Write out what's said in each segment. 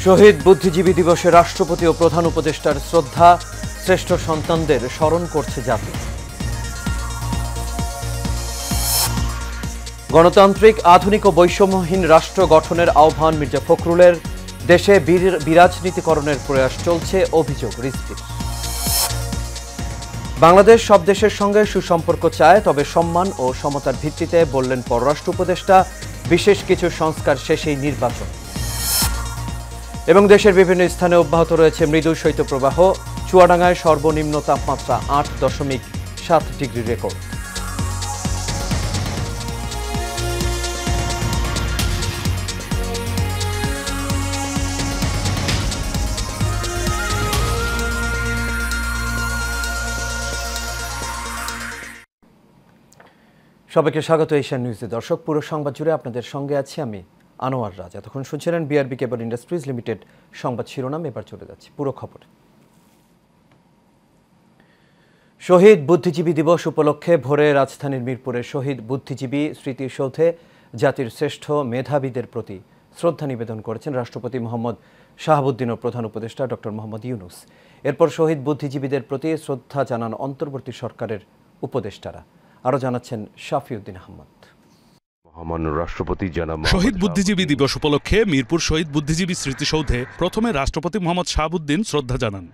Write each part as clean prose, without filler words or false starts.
শহীদ বুদ্ধিজীবী দিবসে রাষ্ট্রপতি ও প্রধান উপদেষ্টার শ্রদ্ধা, শ্রেষ্ঠ সন্তানদের স্মরণ করছে জাতি। গণতান্ত্রিক, আধুনিক ও বৈষম্যহীন রাষ্ট্র গঠনের আহ্বান মির্জা ফখরুলের। দেশে বিরাজনীতিকরণের প্রয়াস চলছে, অভিযোগ রিজভীর। বাংলাদেশ সব দেশের সঙ্গে সুসম্পর্ক চায়, তবে সম্মান ও সমতার ভিত্তিতে, বললেন পররাষ্ট্র উপদেষ্টা। বিশেষ কিছু সংস্কার শেষেই নির্বাচন। এবং দেশের বিভিন্ন স্থানে অব্যাহত রয়েছে মৃদু শৈত্যপ্রবাহ। চুয়াডাঙ্গায় সর্বনিম্ন তাপমাত্রা 8.7 ডিগ্রি রেকর্ড। সবাইকে স্বাগত এশিয়ান নিউজে। দর্শক, পুরো সংবাদ জুড়ে আপনাদের সঙ্গে আছি আমি আনোয়ার রাজ। এতক্ষণ শুনছিলেন বিআরবি কেবল ইন্ডাস্ট্রিজ লিমিটেড সংবাদ শিরোনাম। এবার চলে যাচ্ছে পুরো খবর। শহীদ বুদ্ধিজীবী দিবস উপলক্ষে ভোরে রাজধানীর মিরপুরে শহীদ বুদ্ধিজীবী স্মৃতিসৌধে জাতির শ্রেষ্ঠ মেধাবীদের প্রতি শ্রদ্ধা নিবেদন করেছেন রাষ্ট্রপতি মোহাম্মদ শাহাবুদ্দিন ও প্রধান উপদেষ্টা ডক্টর মোহাম্মদ ইউনুস। এরপর শহীদ বুদ্ধিজীবীদের প্রতি শ্রদ্ধা জানান অন্তর্বর্তী সরকারের উপদেষ্টারা। আরও জানাচ্ছেন শাফিউদ্দিন আহমদ। মহামান্য রাষ্ট্রপতি জনাব শহীদ বুদ্ধিজীবী দিবস উপলক্ষে মিরপুর শহীদ বুদ্ধিজীবী স্মৃতিসৌধে প্রথমে রাষ্ট্রপতি মোহাম্মদ শাহাবুদ্দিন শ্রদ্ধা জানান।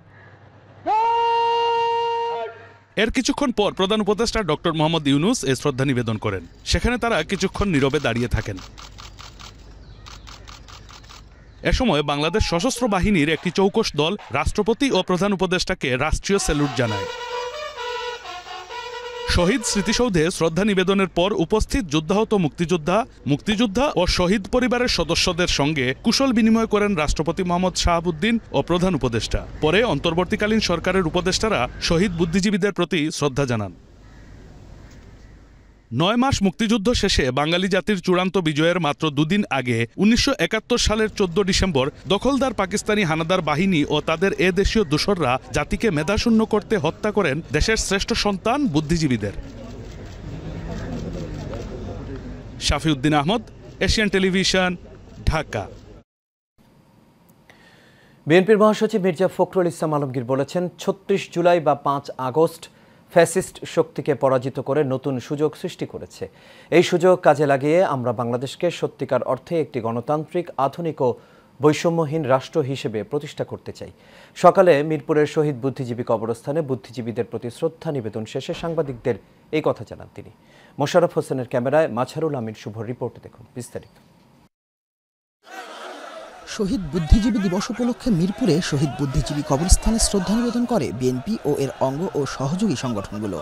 এর কিছুক্ষণ পর প্রধান উপদেষ্টা ডক্টর মোহাম্মদ ইউনুস এ শ্রদ্ধা নিবেদন করেন। সেখানে তারা কিছুক্ষণ নীরবে দাঁড়িয়ে থাকেন। এ সময় বাংলাদেশ সশস্ত্র বাহিনীর একটি চৌকস দল রাষ্ট্রপতি ও প্রধান উপদেষ্টাকে রাষ্ট্রীয় স্যালুট জানায়। শহীদ স্মৃতিসৌধে শ্রদ্ধা নিবেদনের পর উপস্থিত যুদ্ধাহত মুক্তিযোদ্ধা ও শহীদ পরিবারের সদস্যদের সঙ্গে কুশল বিনিময় করেন রাষ্ট্রপতি মোহাম্মদ শাহাবুদ্দিন ও প্রধান উপদেষ্টা। পরে অন্তর্বর্তীকালীন সরকারের উপদেষ্টারা শহীদ বুদ্ধিজীবীদের প্রতি শ্রদ্ধা জানান। 9 মাস মুক্তিযুদ্ধ শেষে বাঙালি জাতির চূড়ান্ত বিজয়ের মাত্র দুদিন আগে 1971 সালের 14 ডিসেম্বর দখলদার পাকিস্তানি হানাদার বাহিনী ও তাদের দেশীয় দোসররা জাতিকে মেধাশূন্য করতে হত্যা করেন দেশের শ্রেষ্ঠ সন্তান বুদ্ধিজীবীদের। শাফিউদ্দিন আহমদ, এশিয়ান টেলিভিশন, ঢাকা। বিএনপির মহাসচিব মির্জা ফখরুল ইসলাম আলমগীর বলেছেন, 36 জুলাই বা 5 আগস্ট ফ্যাসিস্ট শক্তিকে পরাজিত করে নতুন সুযোগ সৃষ্টি করেছে। এই সুযোগ কাজে লাগিয়ে আমরা বাংলাদেশকে সত্যিকার অর্থে একটি গণতান্ত্রিক, আধুনিক ও বৈষম্যহীন রাষ্ট্র হিসেবে প্রতিষ্ঠা করতে চাই। সকালে মিরপুরের শহীদ বুদ্ধিজীবী কবরস্থানে বুদ্ধিজীবীদের প্রতি শ্রদ্ধা নিবেদন শেষে সাংবাদিকদের এই কথা জানান তিনি। মোশাররফ হোসেনের ক্যামেরায় মাঝারুল আমিন শুভর রিপোর্ট দেখুন বিস্তারিত। শহীদ বুদ্ধিজীবী দিবস উপলক্ষে মিরপুরে শহীদ বুদ্ধিজীবী কবরস্থানে শ্রদ্ধা নিবেদন করে বিএনপি ও এর অঙ্গ ও সহযোগী সংগঠনগুলো।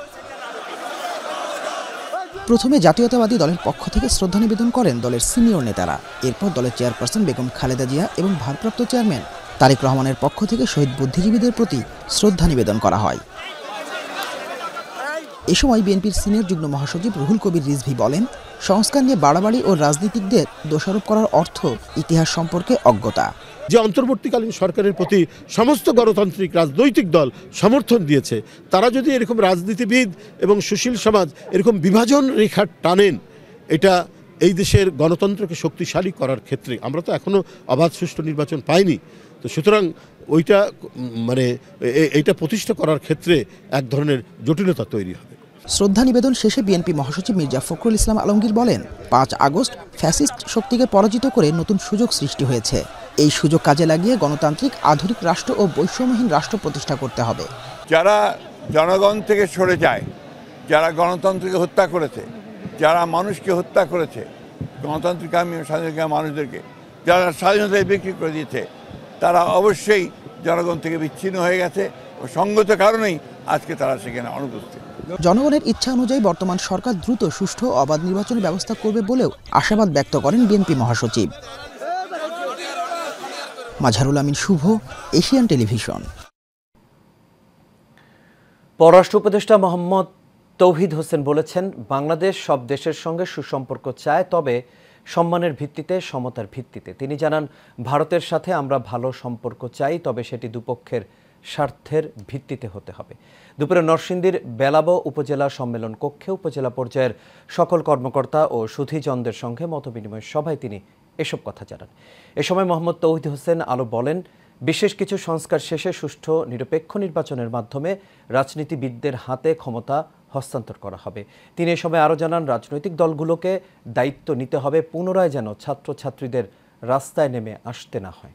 প্রথমে জাতীয়তাবাদী দলের পক্ষ থেকে শ্রদ্ধা নিবেদন করেন দলের সিনিয়র নেতারা। এরপর দলের চেয়ারপারসন বেগম খালেদা জিয়া এবং ভারপ্রাপ্ত চেয়ারম্যান তারেক রহমানের পক্ষ থেকে শহীদ বুদ্ধিজীবীদের প্রতি শ্রদ্ধা নিবেদন করা হয়। এ সময় বিএনপির সিনিয়র যুগ্ম মহাসচিব রুহুল কবির রিজভী বলেন, সংস্কার নিয়ে বাড়াবাড়ি ও রাজনীতিকদের দোষারোপ করার অর্থ ইতিহাস সম্পর্কে অজ্ঞতা। যে অন্তর্বর্তীকালীন সরকারের প্রতি সমস্ত গণতান্ত্রিক রাজনৈতিক দল সমর্থন দিয়েছে, তারা যদি এরকম রাজনীতিবিদ এবং সুশীল সমাজ এরকম বিভাজন রেখা টানেন, এটা এই দেশের গণতন্ত্রকে শক্তিশালী করার ক্ষেত্রে, আমরা তো এখনো অবাধ সুষ্ঠু নির্বাচন পাইনি, তো সুতরাং এইটা প্রতিষ্ঠা করার ক্ষেত্রে এক ধরনের জটিলতা তৈরি হবে। শ্রদ্ধা নিবেদন শেষে বিএনপি মহাসচিব মির্জা ফখরুল ইসলাম আলমগীর বলেন, 5 আগস্ট ফ্যাসিস্ট শক্তিকে পরাজিত করে নতুন সুযোগ সৃষ্টি হয়েছে। এই সুযোগ কাজে লাগিয়ে গণতান্ত্রিক, আধুনিক রাষ্ট্র ও বৈষম্যহীন রাষ্ট্র প্রতিষ্ঠা করতে হবে। যারা জনগণ থেকে সরে যায়, যারা গণতন্ত্রকে হত্যা করেছে, যারা মানুষকে হত্যা করেছে, গণতান্ত্রিক স্বাধীনতা মানুষদেরকে যারা স্বাধীনতায় বিক্রি করে দিয়েছে, তারা অবশ্যই জনগণ থেকে বিচ্ছিন্ন হয়ে গেছে ও সঙ্গত কারণেই আজকে তারা সেখানে অনুপস্থিত। জনগণের ইচ্ছা অনুযায়ী বর্তমান সরকার দ্রুত সুষ্ঠু ও অবাধ নির্বাচনের ব্যবস্থা করবে বলেও আশাবাদ ব্যক্ত করেন বিএনপি মহাসচিব। মাঝারুল আমিন শুভ, এশিয়ান টেলিভিশন। পররাষ্ট্র উপদেষ্টা মোহাম্মদ তৌহিদ হোসেন বলেছেন, বাংলাদেশ সব দেশের সঙ্গে সুসম্পর্ক চায়, তবে সম্মানের ভিত্তিতে, সমতার ভিত্তিতে। তিনি জানান, ভারতের সাথে আমরা ভালো সম্পর্ক চাই, তবে সেটি দুপক্ষের স্বার্থের ভিত্তিতে হতে হবে। দুপুরে নরসিংদীর বেলাব উপজেলা সম্মেলন কক্ষে উপজেলা পর্যায়ের সকল কর্মকর্তা ও সুধীজনদের সঙ্গে মতবিনিময় সভায় তিনি এসব কথা জানান। এ সময় মোহাম্মদ তৌহিদ হোসেন আলো বলেন, বিশেষ কিছু সংস্কার শেষে সুষ্ঠু নিরপেক্ষ নির্বাচনের মাধ্যমে রাজনীতিবিদদের হাতে ক্ষমতা হস্তান্তর করা হবে। তিনি এ সময় আরও জানান, রাজনৈতিক দলগুলোকে দায়িত্ব নিতে হবে পুনরায় যেন ছাত্রছাত্রীদের রাস্তায় নেমে আসতে না হয়।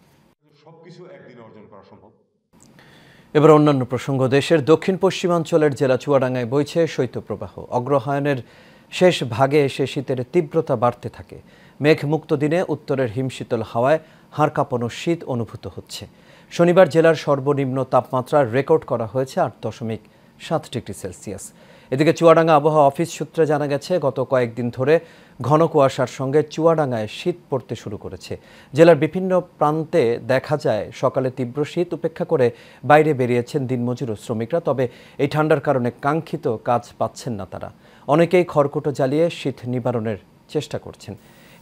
এবার অন্যান্য প্রসঙ্গ। দেশের দক্ষিণ পশ্চিমাঞ্চলের জেলা চুয়াডাঙ্গায় বইছে শৈত্যপ্রবাহ। অগ্রহায়ণের শেষ ভাগে এসে শীতের তীব্রতা বাড়তে থাকে। মেঘমুক্ত দিনে উত্তরের হিমশীতল হাওয়ায় হাড় কাঁপানো শীত অনুভূত হচ্ছে। শনিবার জেলার সর্বনিম্ন তাপমাত্রা রেকর্ড করা হয়েছে 8.7 ডিগ্রি সেলসিয়াস। এদিকে চুয়াডাঙ্গা আবহাওয়া অফিস সূত্রে জানা গেছে, গত কয়েকদিন ধরে ঘন কুয়াশার সঙ্গে চুয়াডাঙ্গায় শীত পড়তে শুরু করেছে। জেলার বিভিন্ন প্রান্তে দেখা যায় সকালে তীব্র শীত উপেক্ষা করে বাইরে বেরিয়েছেন দিনমজুর ও শ্রমিকরা। তবে এই ঠান্ডার কারণে কাঙ্ক্ষিত কাজ পাচ্ছেন না তারা। অনেকেই খড়কুটো জ্বালিয়ে শীত নিবারণের চেষ্টা করছেন।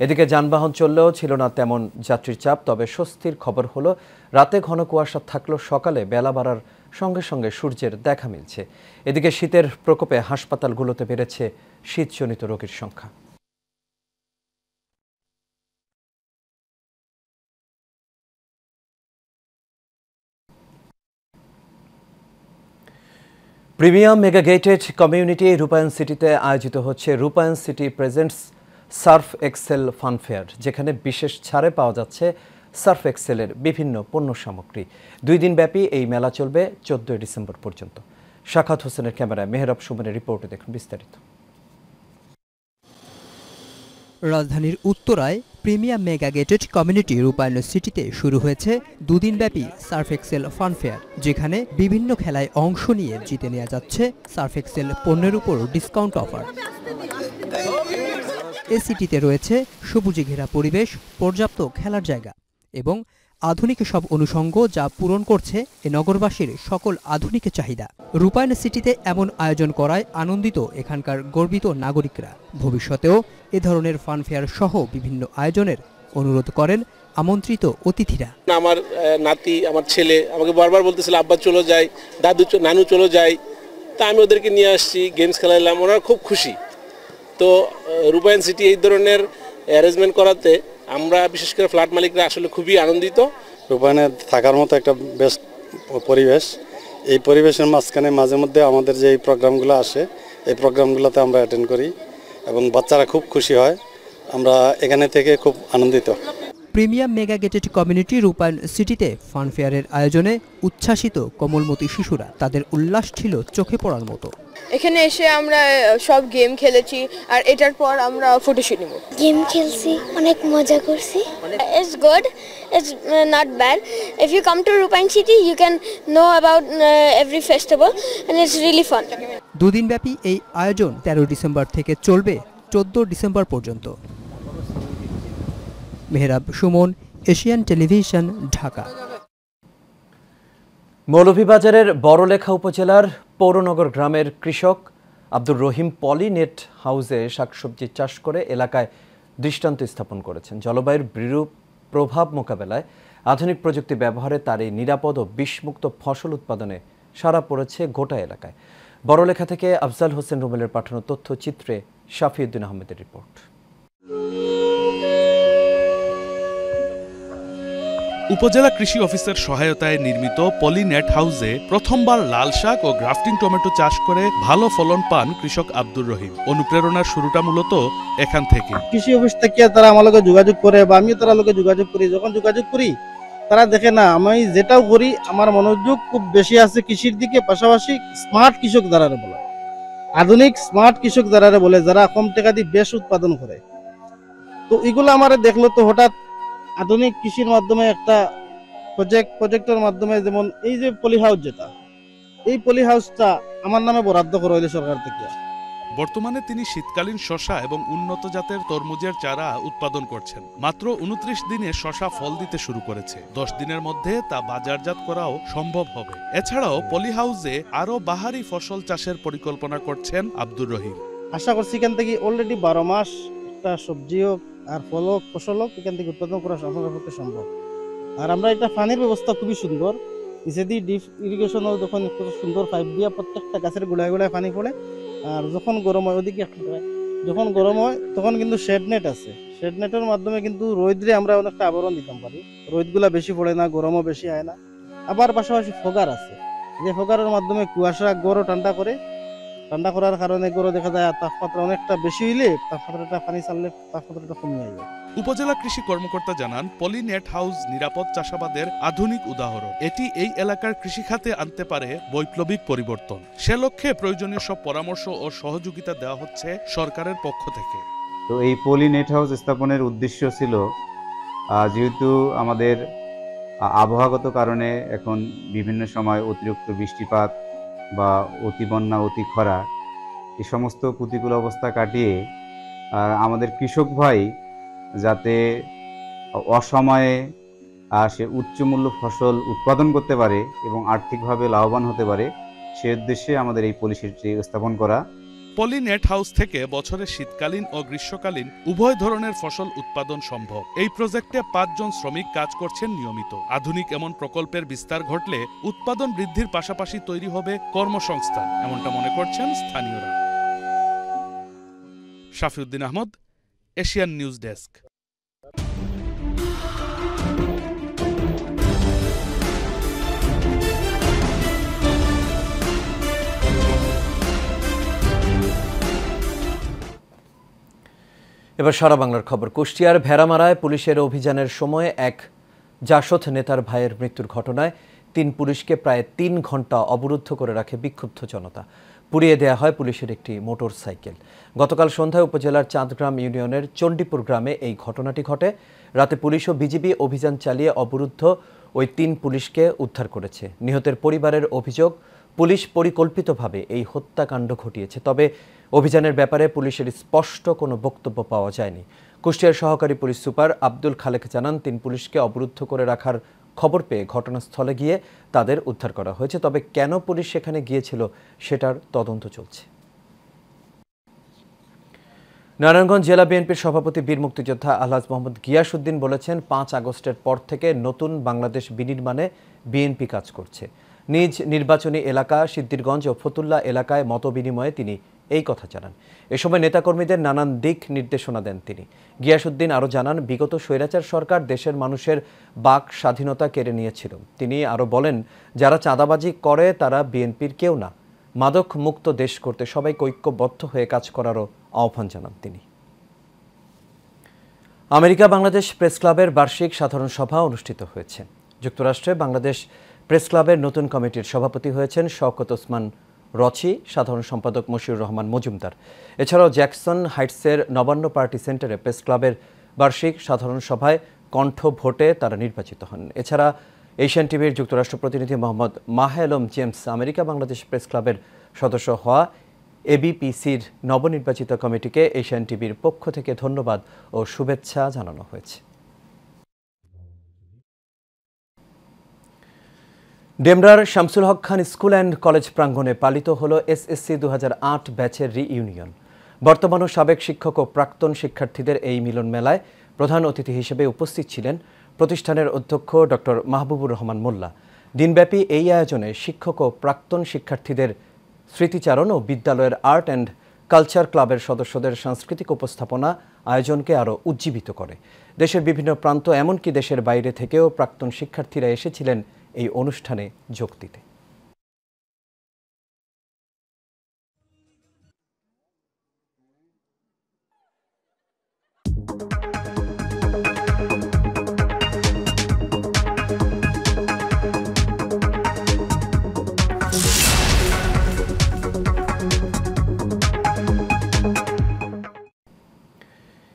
এদিকে যানবাহন চললেও ছিল না তেমন যাত্রীর চাপ। তবে স্বস্তির খবর হলো, রাতে ঘন কুয়াশা থাকলেও সকালে বেলা বাড়ার সঙ্গে সঙ্গে সূর্যের দেখা মিলছে। এদিকে শীতের প্রকোপে হাসপাতালগুলোতে বেড়েছে শীতজনিত রোগীর সংখ্যা। প্রিমিয়াম মেগা গেটেড কমিউনিটি রূপায়ণ সিটিতে আয়োজিত হচ্ছে Rupayan city presents Surf Excel fun fair, যেখানে বিশেষ ছাড়ে পাওয়া যাচ্ছে সার্ফ এক্সেলের বিভিন্ন পণ্য সামগ্রী। 2 দিনব্যাপী এই মেলা চলবে 14 ডিসেম্বর পর্যন্ত। শাখাত হোসেনের ক্যামেরায় মেহরাব সুমনের রিপোর্টে দেখুন বিস্তারিত। রাজধানীর উত্তরায় প্রিমিয়াম মেগা গেটেড কমিউনিটি রূপায়ণ সিটিতে শুরু হয়েছে 2 দিনব্যাপী সার্ফ এক্সেল ফান ফেয়ার, যেখানে বিভিন্ন খেলায় অংশ নিয়ে জিতে নেওয়া যাচ্ছে সার্ফ এক্সেল পণ্যের উপর ডিসকাউন্ট অফার। এই সিটিতে রয়েছে সবুজে ঘেরা পরিবেশ, পর্যাপ্ত খেলার জায়গা এবং আধুনিক সব অনুষঙ্গ, যা পূরণ করছে এ নগরবাসীর সকল আধুনিক চাহিদা। রূপায়ণ সিটিতে এমন আয়োজন করায় আনন্দিত এখানকার গর্বিত নাগরিকরা। ভবিষ্যতেও এ ধরনের ফান ফেয়ার সহ বিভিন্ন আয়োজনের অনুরোধ করেন আমন্ত্রিত অতিথিরা। আমার নাতি, আমার ছেলে আমাকে বারবার বলতেছিল, আব্বা চলো যাই, নানু চলো যাই। তা আমি ওদেরকে নিয়ে আসছি, গেমস খেলাইলাম, ওনারা খুব খুশি। তো রূপায়ণ সিটি এই ধরনের অ্যারেঞ্জমেন্ট করাতে আমরা বিশেষ করে ফ্ল্যাট মালিকরা আসলে খুবই আনন্দিত। রূপায়ণে থাকার মতো একটা বেস্ট পরিবেশ। এই পরিবেশের মাঝখানে মাঝে মধ্যে আমাদের যে এই প্রোগ্রামগুলো আসে, এই প্রোগ্রামগুলোতে আমরা অ্যাটেন্ড করি এবং বাচ্চারা খুব খুশি হয়। আমরা এখানে থেকে খুব আনন্দিত। প্রিমিয়াম মেগা গেটেড কমিউনিটি রূপায়ণ সিটিতে ফান ফেয়ারের আয়োজনে উচ্ছ্বাসিত কোমলমতি শিশুরা। তাদের উল্লাস ছিল চোখে পড়ার মতো। এখানে এসে আমরা সব গেম খেলেছি, আর এটার পর আমরা ফটোশুট নিব। গেম খেলছি, অনেক মজা করছি। It's good, it's not bad. If you come to Rupayan City, you can know about every festival and it's really fun. 2 দিনব্যাপী এই আয়োজন 13 ডিসেম্বর থেকে চলবে 14 ডিসেম্বর পর্যন্ত। Mehrab Suman, Asian television, Dhaka. মৌলভীবাজারের বড়লেখা উপজেলার পৌরনগর গ্রামের কৃষক আব্দুর রহিম পলি নেট হাউসে শাকসবজি চাষ করে এলাকায় দৃষ্টান্ত স্থাপন করেছেন। জলবায়ুর বিরূপ প্রভাব মোকাবেলায় আধুনিক প্রযুক্তি ব্যবহারে তার এই নিরাপদ ও বিষমুক্ত ফসল উৎপাদনে সাড়া পড়েছে গোটা এলাকায়। বড়লেখা থেকে আফজাল হোসেন রুমেলের পাঠানো তথ্যচিত্রে শাফিউদ্দিন আহমেদের রিপোর্ট। উপজেলা কৃষি অফিসের সহায়তায় নির্মিত পলি নেট হাউসে প্রথমবার লাল শাক ও গ্রাফটিং টমেটো চাষ করে ভালো ফলন পান কৃষক আব্দুর রহিম। অনুপ্রেরণার শুরুটা মূলত এখান থেকে। কৃষি অফিস থেকে তারা আমার লগে যোগাযোগ করে বা আমিও তারা লগে যোগাযোগ করি। যখন যোগাযোগ করি তারা দেখে না আমি যেটাও করি আমার মনোযোগ খুব বেশি আছে কৃষির দিকে, পাশাপাশি স্মার্ট কৃষক দ্বারারে বলে, আধুনিক স্মার্ট কৃষক দ্বারারে বলে, যারা কম টাকা দিয়ে বেশ উৎপাদন করে। তো এগুলো আমার দেখলো, তো হঠাৎ আধুনিক কৃষির মাধ্যমে একটা প্রজেক্টের মাধ্যমে, যেমন এই যে পলি হাউস, যেটা এই পলি হাউসটা আমার নামে বরাদ্দ করা হয়েছে সরকার থেকে। বর্তমানে তিনি শীতকালীন শসা এবং উন্নত জাতের তরমুজের চারা উৎপাদন করছেন। মাত্র 29 দিনে শসা ফল দিতে শুরু করেছে। 10 দিনের মধ্যে তা বাজারজাত করাও সম্ভব হবে। এছাড়াও পলি হাউসে আরো বাহারি ফসল চাষের পরিকল্পনা করছেন আব্দুর রহিম। আশা করছি এখান থেকে অলরেডি 12 মাস একটা সবজি হোক আর ফল হোক, ফসল হোক, এখান থেকে উৎপাদন করা আমার পক্ষে সম্ভব। আর আমরা একটা পানির ব্যবস্থা খুবই সুন্দর, নিচেদি ডিপ ইরিগেশন, যখন সুন্দর পাইপ দিয়ে প্রত্যেকটা গাছের গোড়ায় গোড়ায় পানি পড়ে, আর যখন গরম হয় ওদিকে যখন গরম হয় তখন কিন্তু শেড নেট আছে, শেড নেটের মাধ্যমে কিন্তু রোদ্রে আমরা অনেকটা আবরণ দিতে পারি, রোদগুলা বেশি পড়ে না, গরমও বেশি হয় না। আবার পাশাপাশি ফোগার আছে, যে ফোগারের মাধ্যমে কুয়াশা গরু ঠান্ডা করে, ঠান্ডা করার কারণে গরু দেখা যায় তাপমাত্রা অনেকটা বেশি হইলে তাপমাত্রাটা পানি ছাড়লে তাপমাত্রাটা কমে যায়। উপজেলা কৃষি কর্মকর্তা জানান, পলি নেট হাউস নিরাপদ চাষাবাদের আধুনিক উদাহরণ। এটি এই এলাকার কৃষিখাতে আনতে পারে বৈপ্লবিক পরিবর্তন। সে লক্ষ্যে প্রয়োজনীয় সব পরামর্শ ও সহযোগিতা দেওয়া হচ্ছে সরকারের পক্ষ থেকে। তো এই পলি নেট হাউস স্থাপনের উদ্দেশ্য ছিল, যেহেতু আমাদের আবহাওয়াগত কারণে এখন বিভিন্ন সময় অতিরিক্ত বৃষ্টিপাত বা অতি বন্যা, অতি খরা, এই সমস্ত প্রতিকূল অবস্থা কাটিয়ে আমাদের কৃষক ভাই যাতে অসময়ে সে উচ্চমূল্য ফসল উৎপাদন করতে পারে এবং আর্থিকভাবে লাভবান হতে পারে, সে উদ্দেশ্যে আমাদের এই পলিসিটি স্থাপন করা। পলি নেট হাউস থেকে বছরে শীতকালীন ও গ্রীষ্মকালীন উভয় ধরনের ফসল উৎপাদন সম্ভব। এই প্রজেক্টে 5 জন শ্রমিক কাজ করছেন নিয়মিত। আধুনিক এমন প্রকল্পের বিস্তার ঘটলে উৎপাদন বৃদ্ধির পাশাপাশি তৈরি হবে কর্মসংস্থান, এমনটা মনে করছেন স্থানীয়রা। শাফিউদ্দিন আহমদ, এশিয়ান নিউজ ডেস্ক। এবার সারা বাংলার খবর। কুষ্টিয়ার ভেড়ামারায় পুলিশের অভিযানের সময় এক জাসদ নেতার ভাইয়ের মৃত্যুর ঘটনায় 3 পুলিশকে প্রায় 3 ঘন্টা অবরুদ্ধ করে রাখে বিক্ষুব্ধ জনতা। পুড়িয়ে দেয়া হয় পুলিশের একটি মোটর সাইকেল। গতকাল সন্ধ্যায় উপজেলার চাঁদগ্রাম ইউনিয়নের চণ্ডীপুর গ্রামে এই ঘটনাটি ঘটে। রাতে পুলিশ ও বিজিবি অভিযান চালিয়ে অবরুদ্ধ ওই 3 পুলিশকে উদ্ধার করেছে। নিহতের পরিবারের অভিযোগ, পুলিশ পরিকল্পিতভাবে এই হত্যাকাণ্ড ঘটিয়েছে। তবে অভিযানের ব্যাপারে পুলিশের স্পষ্ট কোনো বক্তব্য পাওয়া যায়নি। কুষ্টিয়ার সহকারী পুলিশ সুপার আব্দুল খালেক জানান, 3 পুলিশকে অবরুদ্ধ করে রাখার খবর পেয়ে ঘটনাস্থলে গিয়ে তাদের উদ্ধার করা হয়েছে। তবে কেন পুলিশ সেখানে গিয়েছিল সেটার তদন্ত চলছে। নারায়ণগঞ্জ জেলা বিএনপির সভাপতি বীর মুক্তিযোদ্ধা আলহাজ মোহাম্মদ গিয়াসউদ্দিন বলেছেন, 5 আগস্টের পর থেকে নতুন বাংলাদেশ বিনির্মাণে বিএনপি কাজ করছে। নিজ নির্বাচনী এলাকা সিদ্দিরগঞ্জ ও ফতুল্লা এলাকায় মতবিনিময়ে তিনি এই কথা জানান। এ সময় নেতাকর্মীদের নানান দিক নির্দেশনা দেন তিনি। গিয়াসউদ্দিন আরও জানান, বিগত স্বৈরাচার সরকার দেশের মানুষের বাক স্বাধীনতা কেড়ে নিয়েছিল। তিনি আরও বলেন, যারা চাঁদাবাজি করে তারা বিএনপির কেউ না। মাদক মুক্ত দেশ করতে সবাইকে ঐক্যবদ্ধ হয়ে কাজ করারও আহ্বান জানান তিনি। আমেরিকা বাংলাদেশ প্রেস ক্লাবের বার্ষিক সাধারণ সভা অনুষ্ঠিত হয়েছে। যুক্তরাষ্ট্রে বাংলাদেশ প্রেস ক্লাবের নতুন কমিটির সভাপতি হয়েছেন শওকত ওসমান রচি, সাধারণ সম্পাদক মশিউর রহমান মজুমদার। এছাড়াও জ্যাকসন হাইটসের নবান্ন পার্টি সেন্টারে প্রেস ক্লাবের বার্ষিক সাধারণ সভায় কণ্ঠ ভোটে তারা নির্বাচিত হন। এছাড়া এশিয়ান টিভির যুক্তরাষ্ট্র প্রতিনিধি মোহাম্মদ মাহেলম জেমস আমেরিকা বাংলাদেশ প্রেস ক্লাবের সদস্য হওয়া এবিপিসির নবনির্বাচিত কমিটিকে এশিয়ান টিভির পক্ষ থেকে ধন্যবাদ ও শুভেচ্ছা জানানো হয়েছে। ডেমরার শামসুল হক খান স্কুল অ্যান্ড কলেজ প্রাঙ্গণে পালিত হল এসএসসি 2008 ব্যাচের রিইউনিয়ন। বর্তমান ও সাবেক শিক্ষক ও প্রাক্তন শিক্ষার্থীদের এই মিলন মেলায় প্রধান অতিথি হিসেবে উপস্থিত ছিলেন প্রতিষ্ঠানের অধ্যক্ষ ডক্টর মাহবুবুর রহমান মোল্লা। দিনব্যাপী এই আয়োজনে শিক্ষক ও প্রাক্তন শিক্ষার্থীদের স্মৃতিচারণ ও বিদ্যালয়ের আর্ট অ্যান্ড কালচার ক্লাবের সদস্যদের সাংস্কৃতিক উপস্থাপনা আয়োজনকে আরও উজ্জীবিত করে। দেশের বিভিন্ন প্রান্ত, এমনকি দেশের বাইরে থেকেও প্রাক্তন শিক্ষার্থীরা এসেছিলেন এই অনুষ্ঠানে যোগ দিতে।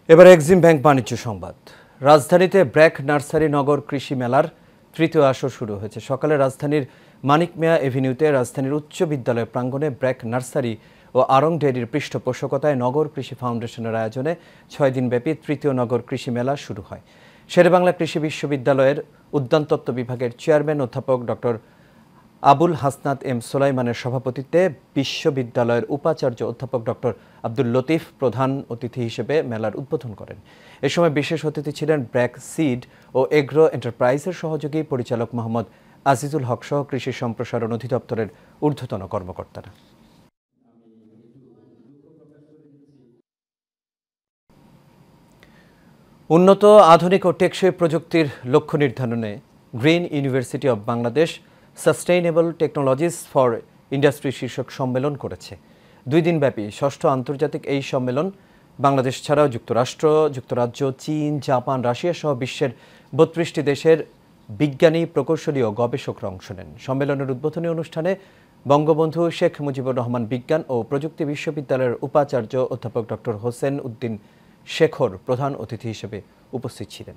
এবার এক্সিম ব্যাংক বাণিজ্য সংবাদ। রাজধানীতে ব্র্যাক নার্সারি নগর কৃষি মেলার তৃতীয় আসর শুরু হয়েছে। সকালে রাজধানীর মানিক মিয়া এভিনিউতে রাজধানীর উচ্চ বিদ্যালয় প্রাঙ্গণে ব্র্যাক নার্সারি ও আরং ডেয়ারির পৃষ্ঠপোষকতায় নগর কৃষি ফাউন্ডেশনের আয়োজনে 6 দিনব্যাপী তৃতীয় নগর কৃষি মেলা শুরু হয়। শেরেবাংলা কৃষি বিশ্ববিদ্যালয়ের উদ্যানতত্ত্ব বিভাগের চেয়ারম্যান অধ্যাপক ডক্টর আবুল হাসনাত এম সোলাইমানের সভাপতিত্বে বিশ্ববিদ্যালয়ের উপাচার্য অধ্যাপক ডক্টর আব্দুল লতিফ প্রধান অতিথি হিসেবে মেলার উদ্বোধন করেন। এ সময় বিশেষ অতিথি ছিলেন ব্র্যাক সিড ও এগ্রো এন্টারপ্রাইজের সহযোগী পরিচালক মোহাম্মদ আজিজুল হক সহ কৃষি সম্প্রসারণ অধিদপ্তরের ঊর্ধ্বতন কর্মকর্তারা। উন্নত আধুনিক ও টেকসই প্রযুক্তির লক্ষ্য নির্ধারণে green university of Bangladesh sustainable technologies for industry শীর্ষক সম্মেলন করেছে। 2 দিনব্যাপী ষষ্ঠ আন্তর্জাতিক এই সম্মেলন বাংলাদেশ ছাড়াও যুক্তরাষ্ট্র, যুক্তরাজ্য, চীন, জাপান, রাশিয়া সহ বিশ্বের 32টি দেশের বিজ্ঞানী, প্রকৌশলী ও গবেষকরা অংশ নেন। সম্মেলনের উদ্বোধনী অনুষ্ঠানে বঙ্গবন্ধু শেখ মুজিবুর রহমান বিজ্ঞান ও প্রযুক্তি বিশ্ববিদ্যালয়ের উপাচার্য অধ্যাপক ডক্টর হোসেন উদ্দিন শেখর প্রধান অতিথি হিসেবে উপস্থিত ছিলেন।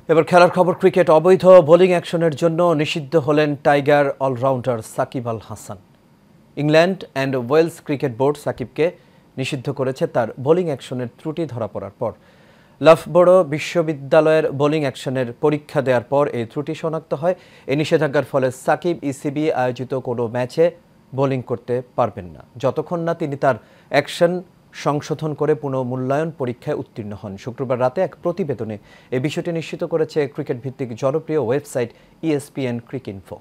এবার খেলার খবর। ক্রিকেট অবৈধ বোলিং অ্যাকশনের জন্য নিষিদ্ধ হলেন tiger allrounder Shakib Al Hasan. England and Wales cricket board সাকিবকে নিষিদ্ধ করেছে তার বোলিং অ্যাকশনের ত্রুটি ধরা পড়ার পর। লাফবরো বিশ্ববিদ্যালয়ের বোলিং অ্যাকশনের পরীক্ষা দেওয়ার পর এই ত্রুটি শনাক্ত হয়। এই নিষেধাজ্ঞার ফলে সাকিব ইসিবি আয়োজিত কোনো ম্যাচে বোলিং করতে পারবেন না যতক্ষণ না তিনি তার অ্যাকশন সংশোধন করে পুনঃমূল্যায়ন পরীক্ষায় উত্তীর্ণ হন। শুক্রবার রাতে এক প্রতিবেদনে এই বিষয়টি নিশ্চিত করেছে ক্রিকেট ভিত্তিক জনপ্রিয় ওয়েবসাইট ESPN ক্রিকইনফো।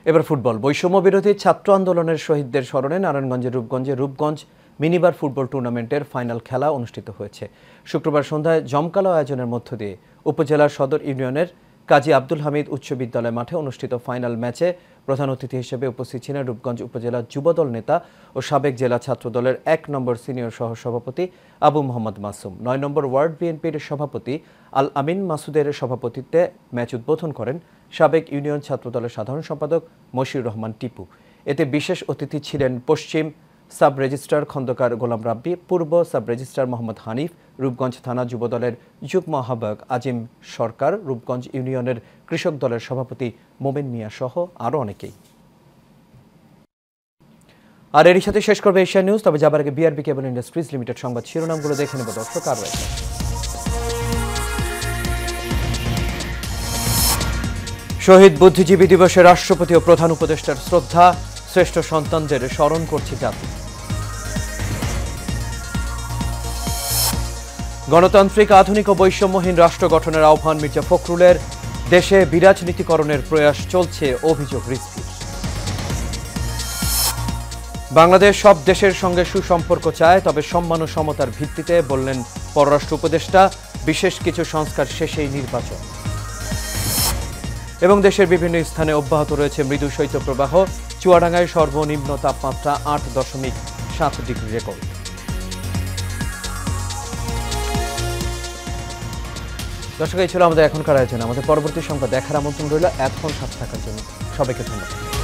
এবার ফুটবল। বৈষম্য বিরোধী ছাত্র আন্দোলনের শহীদদের স্মরণে নারায়ণগঞ্জের রূপগঞ্জ মিনিবার ফুটবল টুর্নামেন্টের ফাইনাল খেলা অনুষ্ঠিত হয়েছে। শুক্রবার সন্ধ্যায় জমকালো আয়োজনের মধ্য দিয়ে উপজেলার সদর ইউনিয়নের কাজী আব্দুল হামিদ উচ্চ বিদ্যালয় মাঠে অনুষ্ঠিত ফাইনাল ম্যাচে প্রধান অতিথি হিসেবে উপস্থিত ছিলেন রূপগঞ্জ উপজেলা যুবদল নেতা ও সাবেক জেলা ছাত্রদলের 1 নম্বর সিনিয়র সহসভাপতি আবু মোহাম্মদ মাসুম। 9 নম্বর ওয়ার্ড বিএনপির সভাপতি আল আমিন মাসুদের সভাপতিত্বে ম্যাচ উদ্বোধন করেন সাবেক ইউনিয়ন ছাত্রদলের সাধারণ সম্পাদক মশিউর রহমান টিপু। এতে বিশেষ অতিথি ছিলেন পশ্চিম সাব রেজিস্ট্রার খন্দকার গোলাম রাব্বি, পূর্ব সাব রেজিস্ট্রার মোহাম্মদ হানিফ, রূপগঞ্জ থানা যুবদলের যুগ্ম আহ্বায়ক আজিম সরকার, রূপগঞ্জ ইউনিয়নের কৃষক দলের সভাপতি মোমেন মিয়া সহ আরও অনেকেই। আর এরই সাথে শেষ করবে এশিয়া নিউজ। তবে যাবার আগে বিআরবি কেবল ইন্ডাস্ট্রিজ লিমিটেড সংবাদ শিরোনামগুলো দেখে নেব দর্শক। আর রয়েছে শহীদ বুদ্ধিজীবী দিবসে রাষ্ট্রপতি ও প্রধান উপদেষ্টার শ্রদ্ধা, শ্রেষ্ঠ সন্তানদের স্মরণ করছে জাতি। গণতান্ত্রিক, আধুনিক ও বৈষম্যহীন রাষ্ট্র গঠনের আহ্বান মির্জা ফখরুলের। দেশে বিরাজনীতিকরণের প্রয়াস চলছে, অভিযোগ রিজভীর। বাংলাদেশ সব দেশের সঙ্গে সুসম্পর্ক চায়, তবে সম্মান ও সমতার ভিত্তিতে, বললেন পররাষ্ট্র উপদেষ্টা। বিশেষ কিছু সংস্কার শেষেই নির্বাচন। এবং দেশের বিভিন্ন স্থানে অব্যাহত রয়েছে মৃদু শৈত্যপ্রবাহ। চুয়াডাঙ্গায় সর্বনিম্ন তাপমাত্রা 8.7 ডিগ্রি রেকর্ড। দর্শক, এই ছিল আমাদের এখনকার আয়োজন। আমাদের পরবর্তী সংবাদ দেখার আমন্ত্রণ রইল। এতক্ষণ সাথে থাকার জন্য সবাইকে ধন্যবাদ।